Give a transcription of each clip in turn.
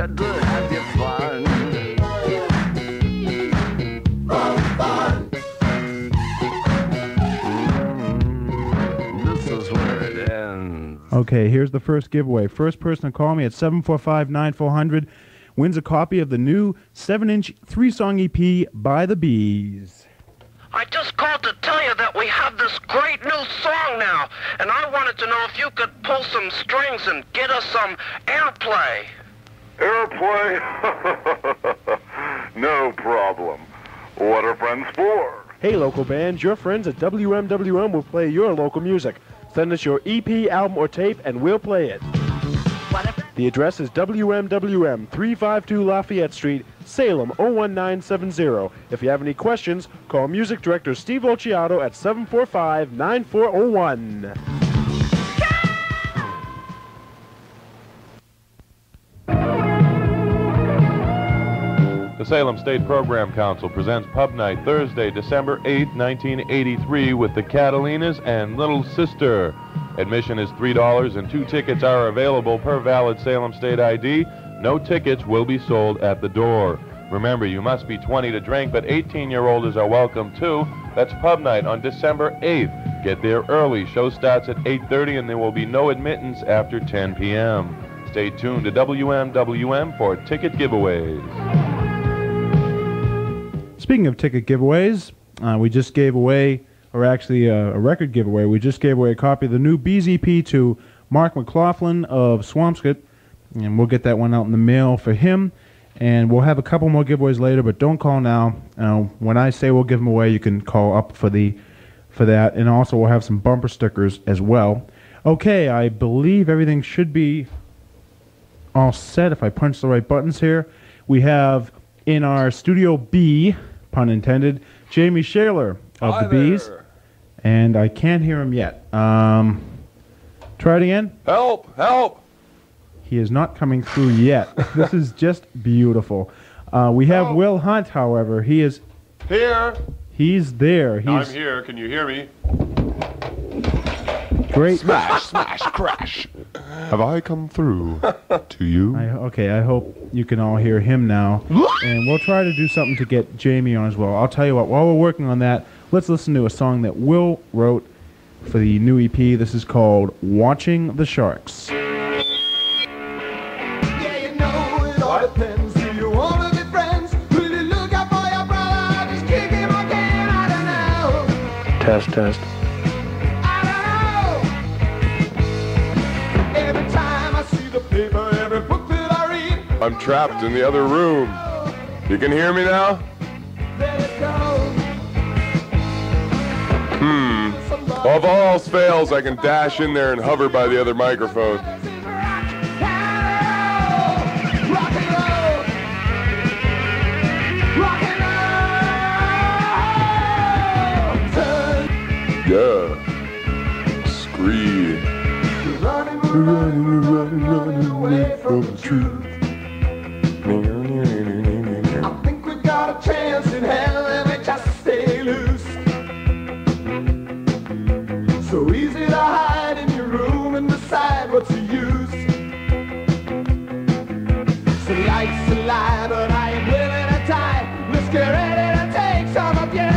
got to have your fun. This is where it ends. Okay, here's the first giveaway. First person to call me at 745-9400 wins a copy of the new 7-inch 3-song EP by the Bees. I just called to tell you that we have this great new song now, and I wanted to know if you could pull some strings and get us some airplay. Airplay? No problem. What are friends for? Hey, local bands, your friends at WMWM will play your local music. Send us your EP, album, or tape, and we'll play it. The address is WMWM, 352 Lafayette Street, Salem, 01970. If you have any questions, call Music Director Steve Olciato at 745-9401. The Salem State Program Council presents Pub Night Thursday, December 8, 1983 with the Catalinas and Little Sister. Admission is $3 and 2 tickets are available per valid Salem State ID. No tickets will be sold at the door. Remember, you must be 20 to drink, but 18-year-olds are welcome too. That's Pub Night on December 8th. Get there early. Show starts at 8:30 and there will be no admittance after 10 p.m. Stay tuned to WMWM for ticket giveaways. Speaking of ticket giveaways, we just gave away, or actually a record giveaway, we just gave away a copy of the new Bees EP to Mark McLaughlin of Swampscott, and we'll get that one out in the mail for him. And we'll have a couple more giveaways later, but don't call now. When I say we'll give them away, you can call up for that. And also we'll have some bumper stickers as well. Okay, I believe everything should be all set if I punch the right buttons here. We have in our Studio B, pun intended, Jamie Shaler of the Bees. And I can't hear him yet. Try it again. Help! Help! He is not coming through yet. This is just beautiful. We have Will Hunt, however. He is here. He's there. I'm here. Can you hear me? Great. Smash, smash, crash. Have I come through to you? I hope you can all hear him now. And we'll try to do something to get Jamie on as well. I'll tell you what, while we're working on that, let's listen to a song that Will wrote for the new EP. This is called Watching the Sharks. Depends. Do you want to be friends? Will you look out for your brother? Just kick him again. I don't know. Test. I don't know. Every time I see the paper, every book that I read, I'm trapped in the other room. You can hear me now? there it goes. Well, if all else fails, I can dash in there and hover by the other microphone. Yeah. Screed. Running away from the truth. I think we got a chance in hell and we just stay loose. So easy to hide in your room and decide what to use. So life's a lie, but I ain't willing to die. Let's get ready to take some of you.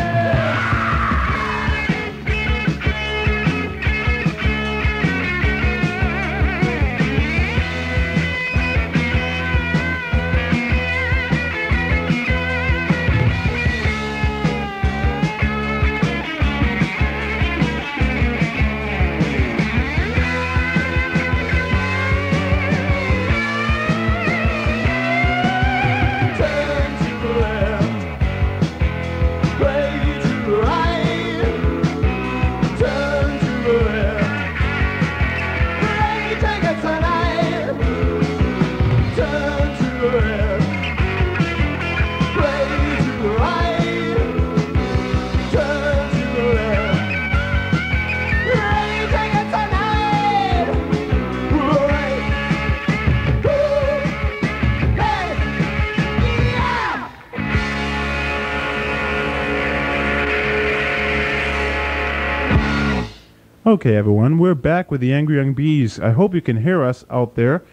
Okay, everyone, we're back with the Angry Young Bees. I hope you can hear us out there.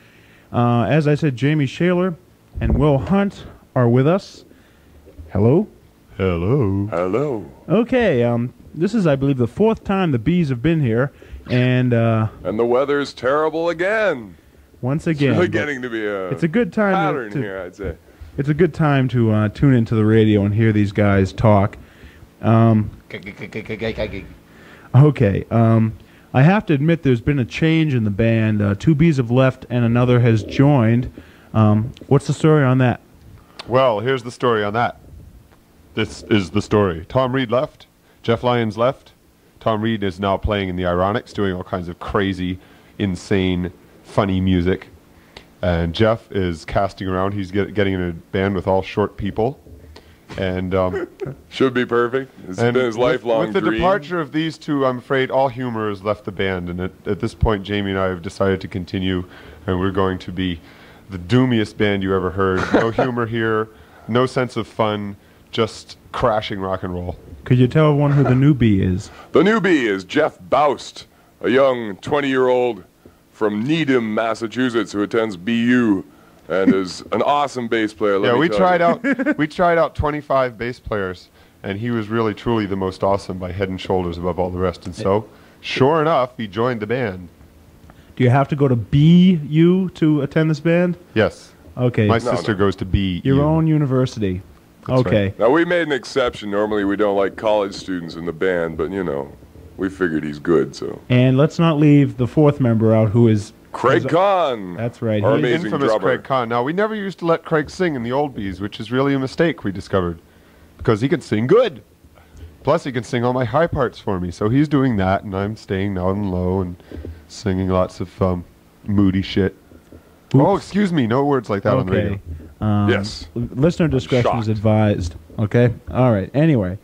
As I said, Jamie Shaler and Will Hunt are with us. Hello? Hello. Hello. Okay, this is, I believe, the 4th time the Bees have been here, and And the weather's terrible again. once again, It's really but getting to be it's a good time pattern to here, I'd say. it's a good time to tune into the radio and hear these guys talk. Okay, I have to admit there's been a change in the band. 2 Bees have left and another has joined. What's the story on that? Well, here's the story on that. This is the story. Tom Reed left. Jeff Lyons left. Tom Reed is now playing in the Ironics, doing all kinds of crazy, insane, funny music. And Jeff is casting around. He's getting in a band with all short people. And Should be perfect. It's been his lifelong with the dream. departure of these two, I'm afraid all humor has left the band. And at this point, Jamie and I have decided to continue, and we're going to be the doomiest band you ever heard. No humor here, no sense of fun, just crashing rock and roll. Could you tell everyone who the new Bee is? The newbie is Jeff Baust, a young 20-year-old from Needham, Massachusetts, who attends BU and is an awesome bass player. Yeah, we tried out 25 bass players, and he was really truly the most awesome by head and shoulders above all the rest. And so, sure enough, he joined the band. Do you have to go to BU to attend this band? Yes. Okay. My sister goes to BU. Your own university. That's okay. right. Now, we made an exception. Normally, we don't like college students in the band, but, you know, we figured he's good, so. And let's not leave the 4th member out, who is Craig Kahn. That's right. Our He- amazing Infamous drummer. Craig Kahn. Now, we never used to let Craig sing in the old Bees, which is really a mistake we discovered, because he can sing good. Plus, he can sing all my high parts for me. So he's doing that, and I'm staying down and low and singing lots of moody shit. Oh, excuse me. No words like that on the radio. Yes. Listener discretion is shocked. advised. Okay. All right. Anyway,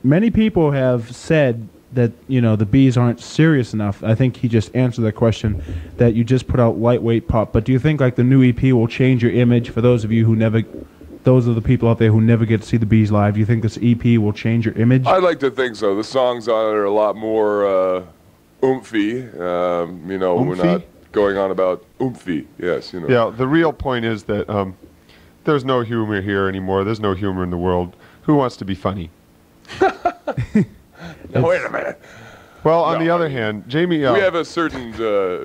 many people have said that the Bees aren't serious enough. I think he just answered that question. That you just put out lightweight pop. But do you think like the new EP will change your image for those of you who never? Those are the people out there who never get to see the Bees live. Do you think this EP will change your image? I'd like to think so. The songs on it are a lot more oomphy. We're not going on about oomphy. Yes, Yeah, the real point is that there's no humor here anymore. There's no humor in the world. Who wants to be funny? Now, wait a minute. Well, on the other hand, Jamie... We have a certain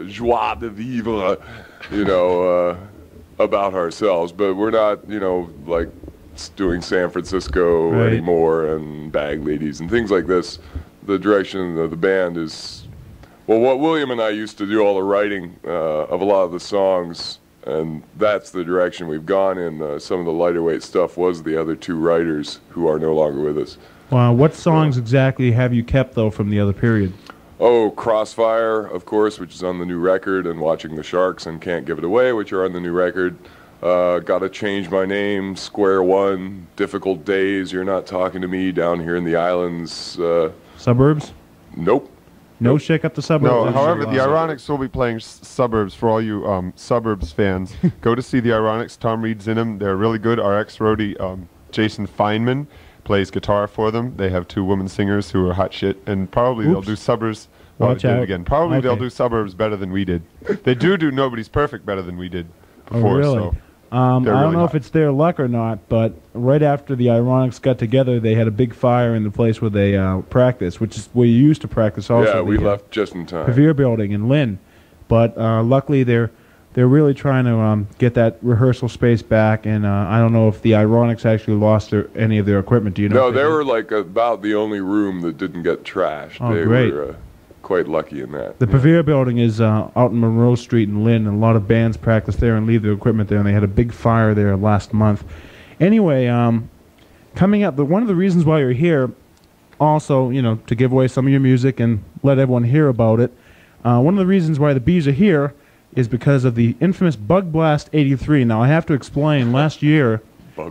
joie de vivre, about ourselves, but we're not, like doing San Francisco Right. anymore and Bag Ladies and things like this. The direction of the band is, well, what William and I used to do all the writing of a lot of the songs, and that's the direction we've gone in. Some of the lighter weight stuff was the other 2 writers who are no longer with us. What songs exactly have you kept though from the other period? Oh, Crossfire, of course, which is on the new record, and Watching the Sharks and Can't Give It Away, which are on the new record. Gotta Change My Name, Square One, Difficult Days, You're Not Talking to Me, Down Here in the Islands. Suburbs? Nope. No Shake Up the Suburbs? No, That's however, your the last- Ironics will be playing Suburbs for all you Suburbs fans. Go to see the Ironics. Tom Reed's in them. They're really good. Our ex-roadie, Jason Feynman, plays guitar for them. They have 2 women singers who are hot shit, and probably they'll Oops. do Suburbs. Watch I did it out. again. Probably they'll Okay. do Suburbs better than we did. They do Nobody's Perfect better than we did Oh, before. really? So I they're don't really know if hot. it's their luck or not, but right after the Ironics got together, they had a big fire in the place where they practice, which is where you used to practice also. Yeah, we the, left just in time. Revere Building in Lynn. But luckily, they're really trying to get that rehearsal space back, and I don't know if the Ironics actually lost any of their equipment. Do you know? No, if they did? were like about the only room that didn't get trashed. Oh, They great. were quite lucky in that. The Pavia Building is out in Monroe Street in Lynn, and a lot of bands practice there and leave their equipment there, and they had a big fire there last month. Anyway, coming up, one of the reasons why you're here, also, to give away some of your music and let everyone hear about it, one of the reasons why the Bees are here is because of the infamous Bug Blast 83. Now, I have to explain, last year,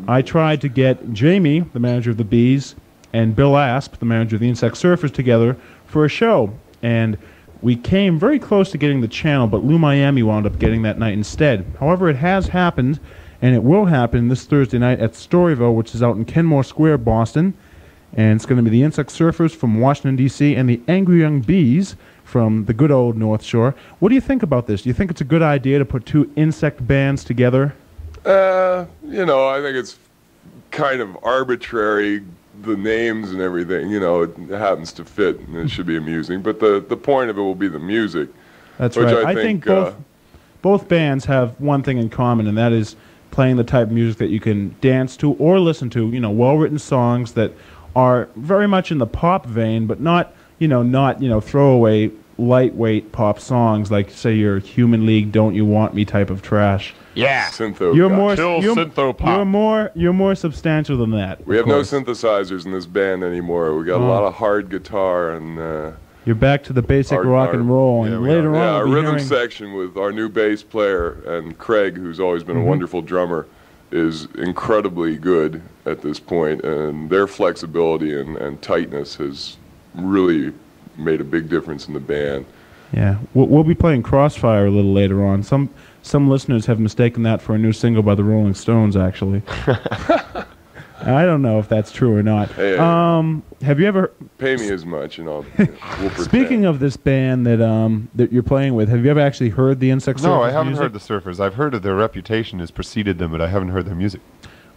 I tried to get Jamie, the manager of the Bees, and Bill Asp, the manager of the Insect Surfers, together for a show. And we came very close to getting the channel, but Lou Miami wound up getting that night instead. However, it has happened, and it will happen this Thursday night at Storyville, which is out in Kenmore Square, Boston. And it's going to be the Insect Surfers from Washington, D.C., and the Angry Young Bees from the good old North Shore. What do you think about this? Do you think it's a good idea to put two insect bands together? You know, I think it's kind of arbitrary, the names and everything. You know, it happens to fit, and it should be amusing. But the point of it will be the music. That's which right. I think think both bands have one thing in common, and that is playing the type of music that you can dance to or listen to. You know, well-written songs that are very much in the pop vein, but not throwaway, lightweight pop songs like, say, your Human League, Don't You Want Me type of trash. Yeah. Syntho. You're guy. more Kill synthopop. You're more substantial than that. We of have no course. synthesizers in this band anymore. We got a lot of hard guitar and You're back to the basic Our- rock and roll, yeah, and we later are. on, yeah, our we'll be rhythm hearing- section with our new bass player and Craig, who's always been a wonderful drummer, is incredibly good at this point, and their flexibility and tightness has really made a big difference in the band. Yeah, we'll be playing Crossfire a little later on. Some listeners have mistaken that for a new single by the Rolling Stones, actually. I don't know if that's true or not. Hey, Have you ever... pay me as much, and we'll pretend. Speaking of this band that you're playing with, have you ever actually heard the Insect No, Surfers I haven't music? heard the Surfers. I've heard of their reputation has preceded them, but I haven't heard their music.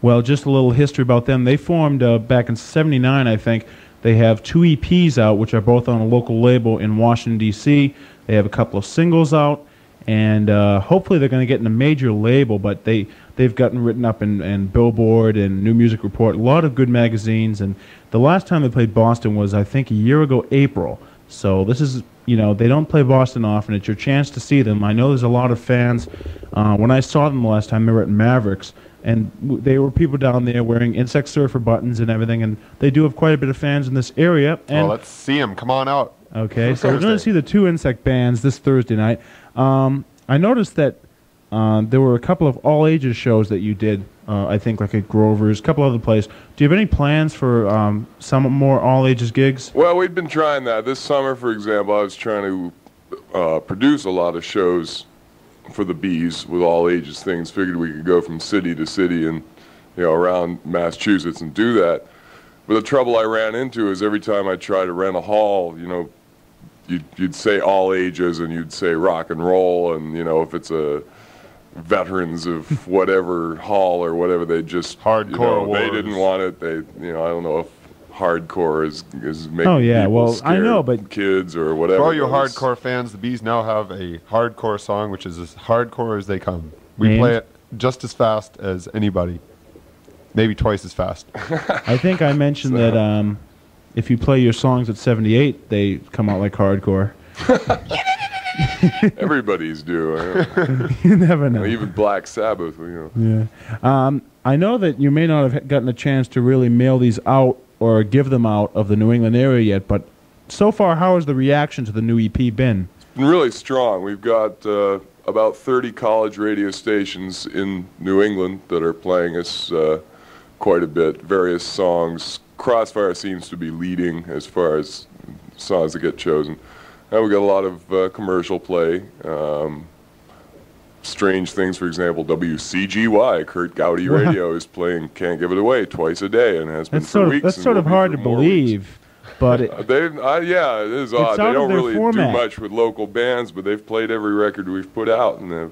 Well, just a little history about them. They formed back in '79, I think. They have 2 EPs out, which are both on a local label in Washington, D.C. They have a couple of singles out, and hopefully they're going to get in a major label, but they've gotten written up in Billboard and New Music Report, a lot of good magazines, and the last time they played Boston was, I think, a year ago, April. So this is, they don't play Boston often. It's your chance to see them. I know there's a lot of fans. When I saw them the last time, they were at Mavericks, and they were people down there wearing Insect Surfer buttons and everything, and they do have quite a bit of fans in this area. And Well, let's see them. Come on out. okay, so we're going to see the 2 Insect bands this Thursday night. I noticed that there were a couple of all-ages shows that you did, I think, like at Grover's, a couple other places. Do you have any plans for some more all-ages gigs? Well, we've been trying that. This summer, for example, I was trying to produce a lot of shows for the Bees with all ages things. Figured we could go from city to city and, around Massachusetts and do that. But the trouble I ran into is every time I try to rent a hall, you'd say all ages and you'd say rock and roll, and if it's a veterans of whatever hall or whatever, they just Hardcore they wars. didn't want it. They I don't know if hardcore is making Oh, yeah, people well, I scared, know, but- kids or whatever. For all you it was. hardcore fans, the Bees now have a hardcore song, which is as hardcore as they come. We Named? play it just as fast as anybody. Maybe twice as fast. I think I mentioned that if you play your songs at 78, they come out like hardcore. Everybody's do. You never know. Even Black Sabbath. Yeah. I know that you may not have gotten a chance to really mail these out or give them out of the New England area yet, but so far, how has the reaction to the new EP been? It's been really strong. We've got about 30 college radio stations in New England that are playing us quite a bit. Various songs. Crossfire seems to be leading as far as songs that get chosen. And we got a lot of commercial play. Strange things, for example, WCGY, Kurt Gowdy Radio, is playing Can't Give It Away twice a day and has been for weeks. That's and sort will of be hard for to more weeks. believe, but it, yeah, it is odd. They out of don't their really format. do much with local bands, but they've played every record we've put out, and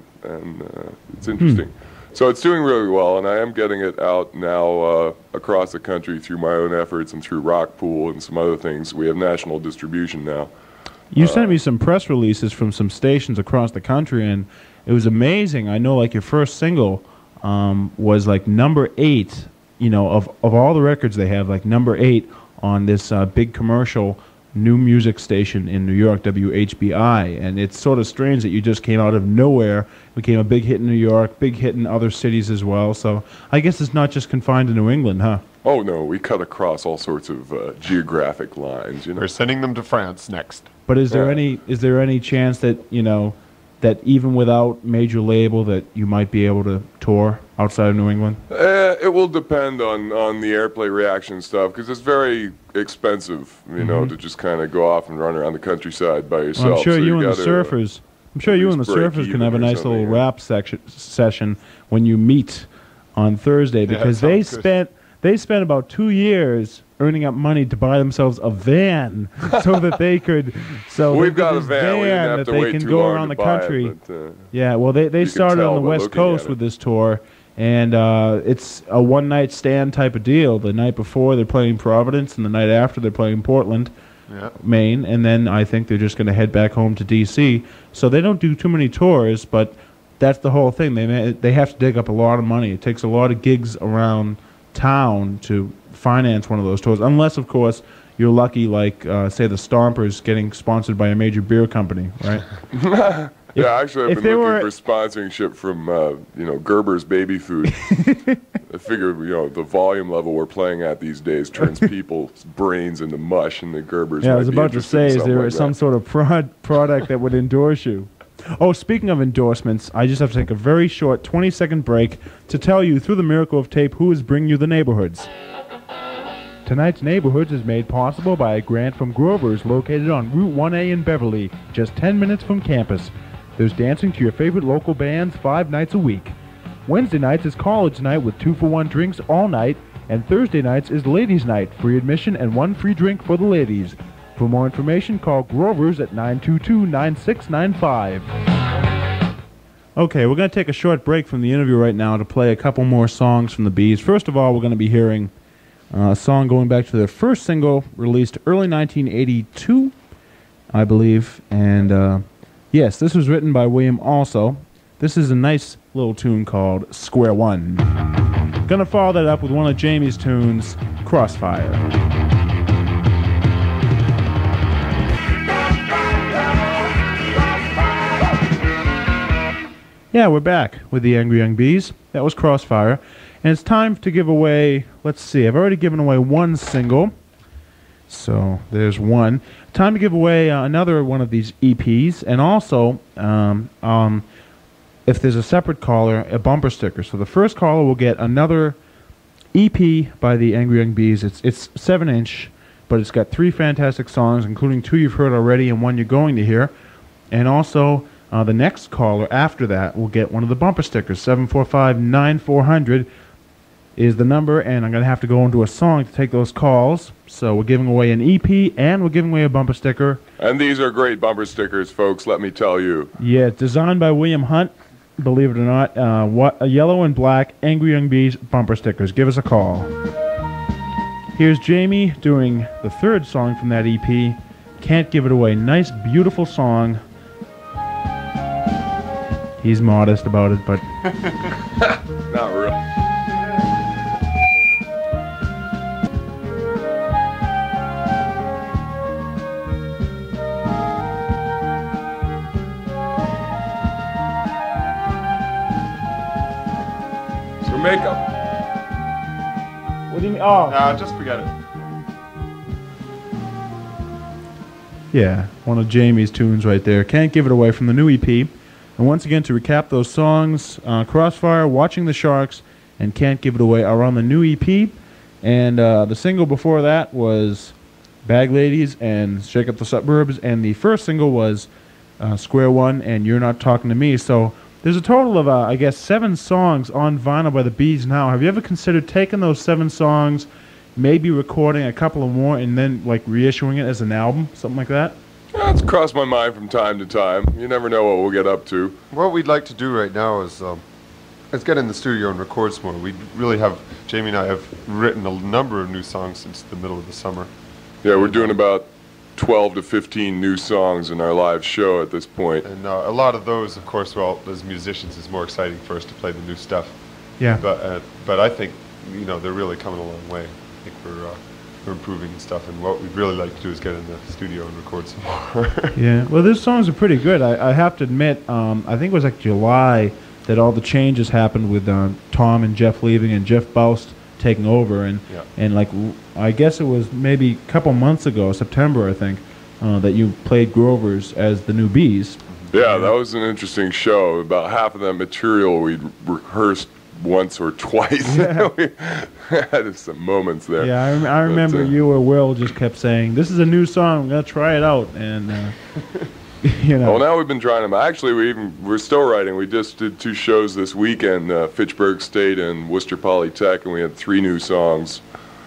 it's interesting. So it's doing really well, and I am getting it out now across the country through my own efforts and through Rockpool and some other things. We have national distribution now. you sent me some press releases from some stations across the country, and it was amazing. I know, like, your first single was like number 8, of all the records they have, like number 8 on this big commercial new music station in New York, WHBI. And it's sort of strange that you just came out of nowhere, became a big hit in New York, big hit in other cities as well. So I guess it's not just confined to New England, huh? Oh, no, we cut across all sorts of geographic lines, We're sending them to France next. But is there Yeah. any chance that, that even without major label that you might be able to tour outside of New England? It will depend on the airplay reaction stuff, because it's very expensive, to just kind of go off and run around the countryside by yourself. Well, I'm sure So you and the gotta, Surfers. I'm sure you and the at least break Surfers can even have a or nice little something, yeah. rap session when you meet on Thursday, Yeah, because sounds good. they They spent about 2 years earning up money to buy themselves a van so that they could. So We've they got did a this van. We didn't have that to they wait can too go long around to the buy country. it, but, yeah, well, they can started tell on the by West looking Coast at it. with this tour, and it's a one-night stand type of deal. The night before they're playing Providence, and the night after they're playing Portland, Maine, and then I think they're just going to head back home to D.C. So they don't do too many tours, but that's the whole thing. They have to dig up a lot of money. It takes a lot of gigs around town to finance one of those tours, unless, of course, you're lucky, like, say, the Stompers getting sponsored by a major beer company, right? Yeah, actually, I've if been they looking were- for sponsorship from, Gerber's Baby Food. I figure, the volume level we're playing at these days turns people's brains into mush, and the Gerber's Yeah, I might was be about to interested in say, is something there like some that. sort of product that would endorse you? Oh, speaking of endorsements, I just have to take a very short 20-second break to tell you, through the miracle of tape, who is bringing you the Neighborhoods. Tonight's Neighborhoods is made possible by a grant from Grover's, located on Route 1A in Beverly, just 10 minutes from campus. There's dancing to your favorite local bands 5 nights a week. Wednesday nights is college night with 2-for-1 drinks all night, and Thursday nights is ladies' night, free admission and 1 free drink for the ladies. For more information, call Grover's at 922-9695. Okay, we're going to take a short break from the interview right now to play a couple more songs from the Bees. First of all, we're going to be hearing a song going back to their first single, released early 1982, I believe. And yes, this was written by William also. This is a nice little tune called Square One. Gonna follow that up with one of Jamie's tunes, Crossfire. Yeah, we're back with the Angry Young Bees. That was Crossfire. And it's time to give away, let's see, I've already given away one single. So there's one. Time to give away another one of these EPs. And also, if there's a separate caller, a bumper sticker. So the first caller will get another EP by the Angry Young Bees. It's 7-inch, but it's got 3 fantastic songs, including 2 you've heard already and 1 you're going to hear. And also, the next caller after that will get one of the bumper stickers. 745-9400 is the number, and I'm going to have to go into a song to take those calls. So we're giving away an EP, and we're giving away a bumper sticker. And these are great bumper stickers, folks, let me tell you. Yeah, it's designed by William Hunt, believe it or not. A yellow and black Angry Young Bees bumper stickers. Give us a call. Here's Jamie doing the third song from that EP, Can't Give It Away. Nice, beautiful song. He's modest about it, but... Not real. So makeup. What do you mean? Oh. Nah, just forget it. Yeah, one of Jamie's tunes right there. Can't Give It Away from the new EP. And once again, to recap those songs, Crossfire, Watching the Sharks, and Can't Give It Away are on the new EP. And the single before that was Bag Ladies and Shake Up the Suburbs. And the first single was Square One and You're Not Talking to Me. So there's a total of, I guess, 7 songs on vinyl by the Bees now. Have you ever considered taking those 7 songs, maybe recording a couple of more, and then like reissuing it as an album, something like that? That's crossed my mind from time to time. You never know what we'll get up to. What we'd like to do right now is get in the studio and record some more. We really have, Jamie and I have written a number of new songs since the middle of the summer. Yeah, we're doing about 12 to 15 new songs in our live show at this point. And a lot of those, of course, well, as musicians, is more exciting for us to play the new stuff. Yeah. But I think, they're really coming a long way. I think we're improving and stuff, and what we'd really like to do is get in the studio and record some more. Yeah, well, these songs are pretty good. I have to admit, I think it was like July that all the changes happened with Tom and Jeff leaving and Jeff Baust taking over, and like I guess it was maybe a couple months ago, September I think, that you played Grover's as the new Bees. Yeah, that was an interesting show. About half of that material we'd rehearsed once or twice. Yeah. We had some moments there. Yeah, I remember you or Will just kept saying, "This is a new song. I'm gonna try it out," and You know. Well, now we've been trying them. Actually, we're still writing. We just did 2 shows this weekend, Fitchburg State and Worcester Polytech, and we had 3 new songs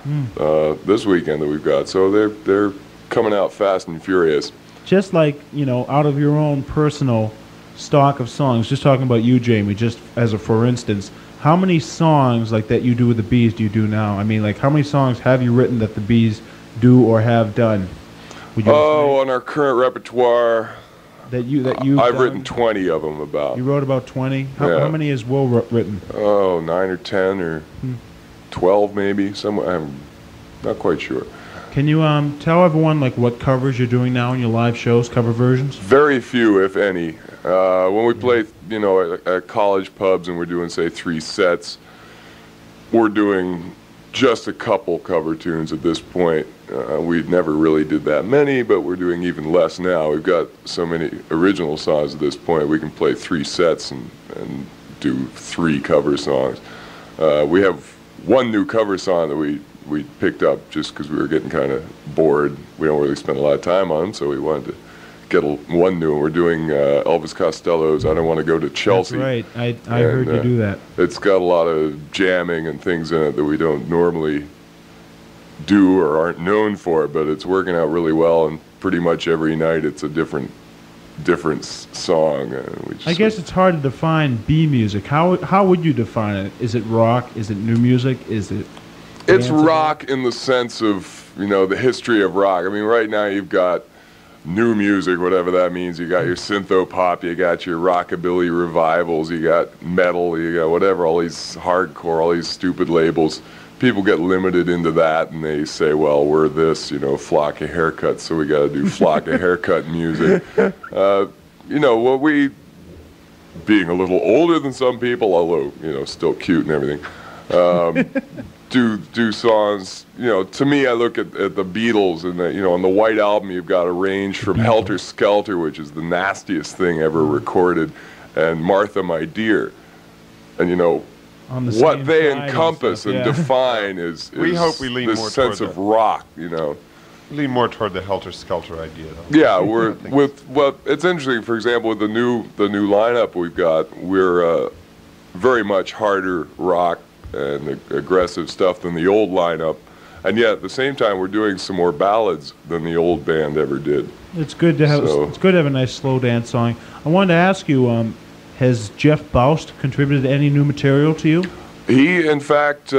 this weekend that we've got. So they're coming out fast and furious. Just like, out of your own personal stock of songs, just talking about you, Jamie, just as a for instance, how many songs like that you do with the Bees do you do now? I mean, like, how many songs have you written that the Bees do or have done? On our current repertoire, I've written 20 of them about. You wrote about 20? How many has Will written? 9 or 10 or 12 maybe. Somewhere, I'm not quite sure. Can you tell everyone like what covers you're doing now in your live shows, cover versions? Very few, if any. When we play, at college pubs and we're doing, say, 3 sets, we're doing just a couple cover tunes at this point. We never really did that many, but we're doing even less now. We've got so many original songs at this point, we can play 3 sets and do 3 cover songs. We have 1 new cover song that we picked up just because we were getting kind of bored. We don't really spend a lot of time on them, so we wanted to get 1 new one. We're doing Elvis Costello's I Don't Want to Go to Chelsea. That's right. I heard you do that. It's got a lot of jamming and things in it that we don't normally do or aren't known for, but it's working out really well, and pretty much every night it's a different song. I guess it's hard to define B music. How would you define it? Is it rock? Is it new music? Is it... It's rock in the sense of, the history of rock. I mean, right now you've got new music, whatever that means. You got your syntho-pop, you got your rockabilly revivals, you got metal, you got whatever, all these hardcore, all these stupid labels. People get limited into that, and they say, well, we're this, flock of haircuts, so we got to do flock of haircut music. What we, being a little older than some people, although, still cute and everything, do songs. To me, I look at the Beatles, and on the White Album, you've got a range from Helter Skelter, which is the nastiest thing ever recorded, and Martha, My Dear. And what they encompass and define is we hope we lean this more sense toward of rock. Lean more toward the Helter Skelter idea, though. Yeah, it's interesting. For example, with the new lineup we've got, we're very much harder rock and aggressive stuff than the old lineup, and yet at the same time we're doing some more ballads than the old band ever did. It's good to have a nice slow dance song. I wanted to ask you, has Jeff Baust contributed any new material to you? He, in fact,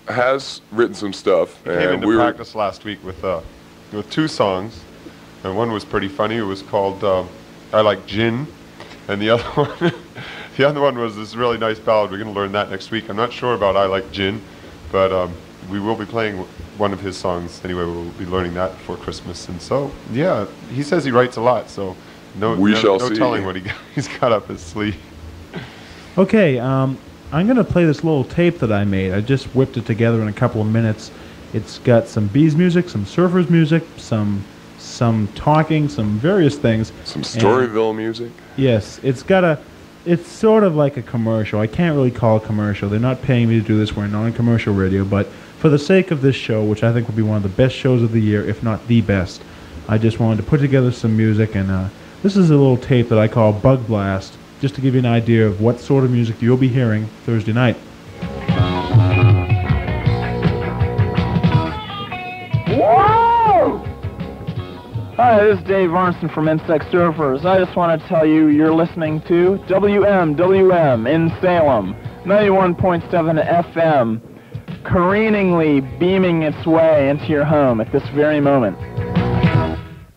has written some stuff. He came into practice last week with 2 songs, and one was pretty funny. It was called I Like Gin, and the other one was this really nice ballad. We're going to learn that next week. I'm not sure about I Like Gin, but we will be playing one of his songs anyway. We'll be learning that before Christmas, and so yeah, he says he writes a lot, so no telling what he's got up his sleeve. Okay, I'm going to play this little tape that I made. I just whipped it together in a couple of minutes. It's got some Bees music, some Surfers music, some talking, some various things. Some Storyville music. Yes, it's sort of like a commercial. I can't really call it commercial. They're not paying me to do this. We're non-commercial radio, but for the sake of this show, which I think will be one of the best shows of the year, if not the best, I just wanted to put together some music, and this is a little tape that I call Bug Blast, just to give you an idea of what sort of music you'll be hearing Thursday night. Whoa! Hi, this is Dave Arnson from Insect Surfers. I just want to tell you you're listening to WMWM in Salem, 91.7 FM, careeningly beaming its way into your home at this very moment.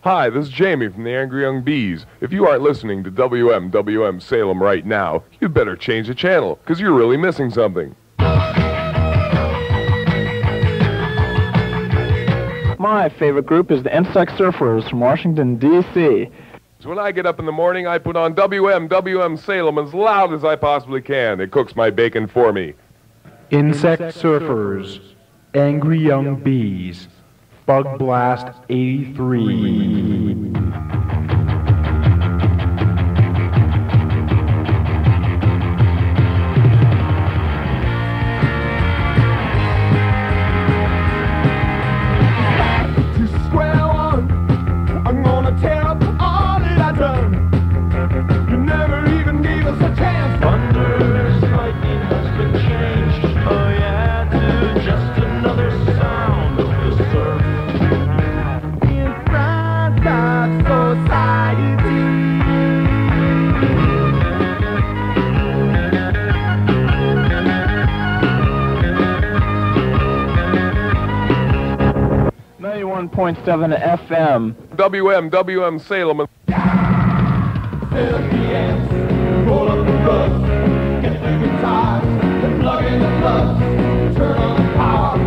Hi, this is Jamie from the Angry Young Bees. If you aren't listening to WMWM Salem right now, you'd better change the channel, because you're really missing something. My favorite group is the Insect Surfers from Washington, D.C. So when I get up in the morning, I put on WMWM Salem as loud as I possibly can. It cooks my bacon for me. Insect Surfers, Angry Young Bees, Bug Blast 83. Square one, I'm gonna tear up all that I 103.7 FM. WMWM Salem. Fill up the amps, roll up the rugs, get the guitars, plug in the plugs, turn on the power,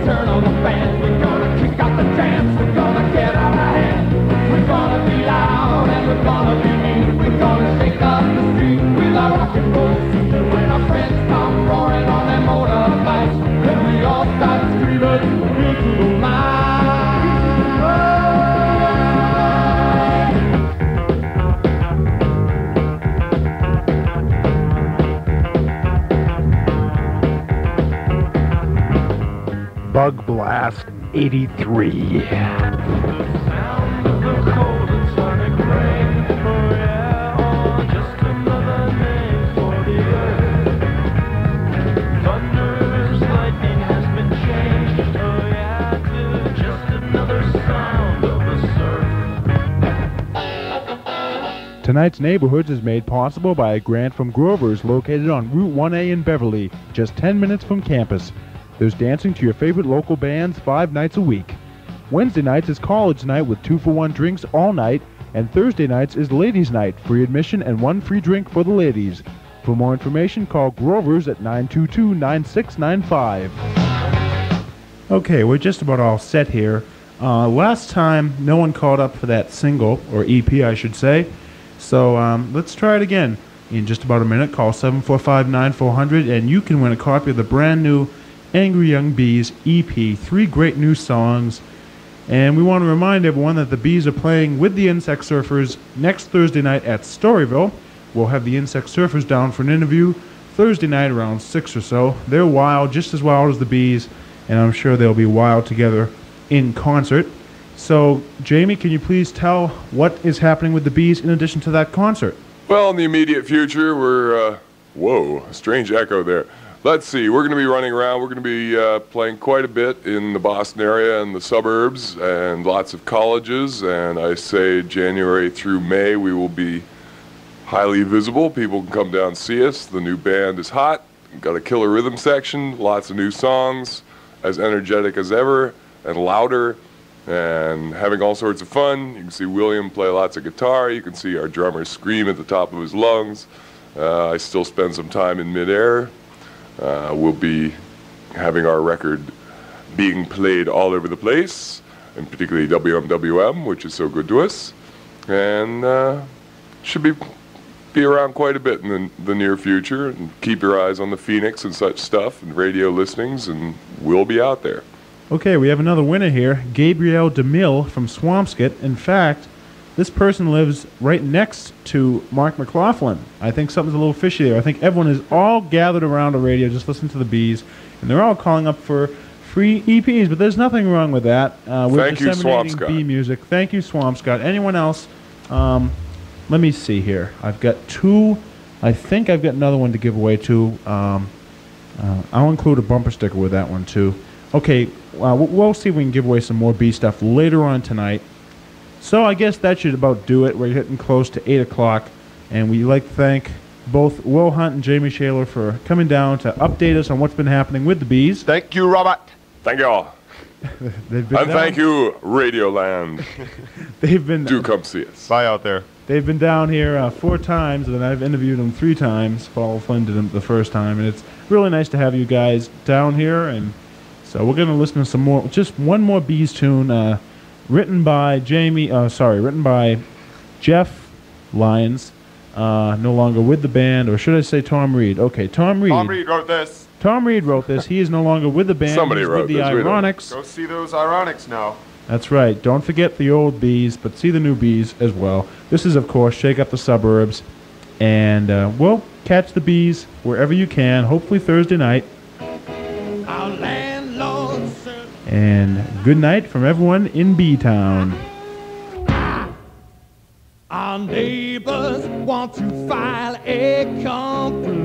turn on the fan. We're gonna kick out the jams, we're gonna get out of hand. We're gonna be loud and we're gonna be mean. We're gonna shake up the street with our rock and roll scene. And when our friends come roaring on their motorbikes, then we all start screaming into the night. Bug Blast 83. Tonight's Neighborhoods is made possible by a grant from Grover's located on Route 1A in Beverly, just 10 minutes from campus. There's dancing to your favorite local bands 5 nights a week. Wednesday nights is college night with 2-for-1 drinks all night, and Thursday nights is ladies' night, free admission and 1 free drink for the ladies. For more information, call Grover's at 922-9695. Okay, we're just about all set here. Last time, no one called up for that single, or EP I should say. So let's try it again. In just about a minute, call 745-9400, and you can win a copy of the brand new Angry Young Bees EP, 3 great new songs. And we want to remind everyone that the Bees are playing with the Insect Surfers next Thursday night at Storyville. We'll have the Insect Surfers down for an interview Thursday night around 6 or so. They're wild, just as wild as the Bees, and I'm sure they'll be wild together in concert. So, Jamie, can you please tell what is happening with the Bees in addition to that concert? Well, in the immediate future, we're, whoa, a strange echo there. Let's see, we're going to be running around. We're going to be playing quite a bit in the Boston area and the suburbs and lots of colleges. And I say January through May, we will be highly visible. People can come down and see us. The new band is hot. We've got a killer rhythm section, lots of new songs, as energetic as ever and louder, and having all sorts of fun. You can see William play lots of guitar. You can see our drummer scream at the top of his lungs. I still spend some time in midair. We'll be having our record being played all over the place, and particularly WMWM, which is so good to us. And should be around quite a bit in the near future. And keep your eyes on the Phoenix and such stuff, and radio listenings, and we'll be out there. Okay, we have another winner here, Gabrielle DeMille from Swampscott. In fact, this person lives right next to Mark McLaughlin. I think something's a little fishy there. I think everyone is all gathered around a radio just listening to the Bees, and they're all calling up for free EPs, but there's nothing wrong with that. We're Thank you, disseminating Swampscott. Bee music. Thank you, Swampscott. Anyone else? Let me see here. I've got 2. I think I've got another one to give away too. I'll include a bumper sticker with that one too. Okay, we'll see if we can give away some more Bee stuff later on tonight. So I guess that should about do it. We're getting close to 8 o'clock, and we'd like to thank both Will Hunt and Jamie Shaler for coming down to update us on what's been happening with the Bees. Thank you, Robert. Thank you all. They've been And down, thank you, Radioland. They've been Do come see us. Bye out there. They've been down here 4 times, and I've interviewed them 3 times. Paul Flynn did them the first time, and it's really nice to have you guys down here. And so we're going to listen to some more, just one more Bees tune, written by written by Jeff Lyons, no longer with the band, or should I say Tom Reed? Okay, Tom Reed. Tom Reed wrote this. Tom Reed wrote this. He is no longer with the band. Somebody He's wrote with the this. We don't- Ironics. Go see those Ironics now. That's right. Don't forget the old Bees, but see the new Bees as well. This is, of course, Shake Up the Suburbs. And we'll catch the Bees wherever you can, hopefully Thursday night. Our landlord said, And good night from everyone in B-Town. our neighbors want to file a complaint.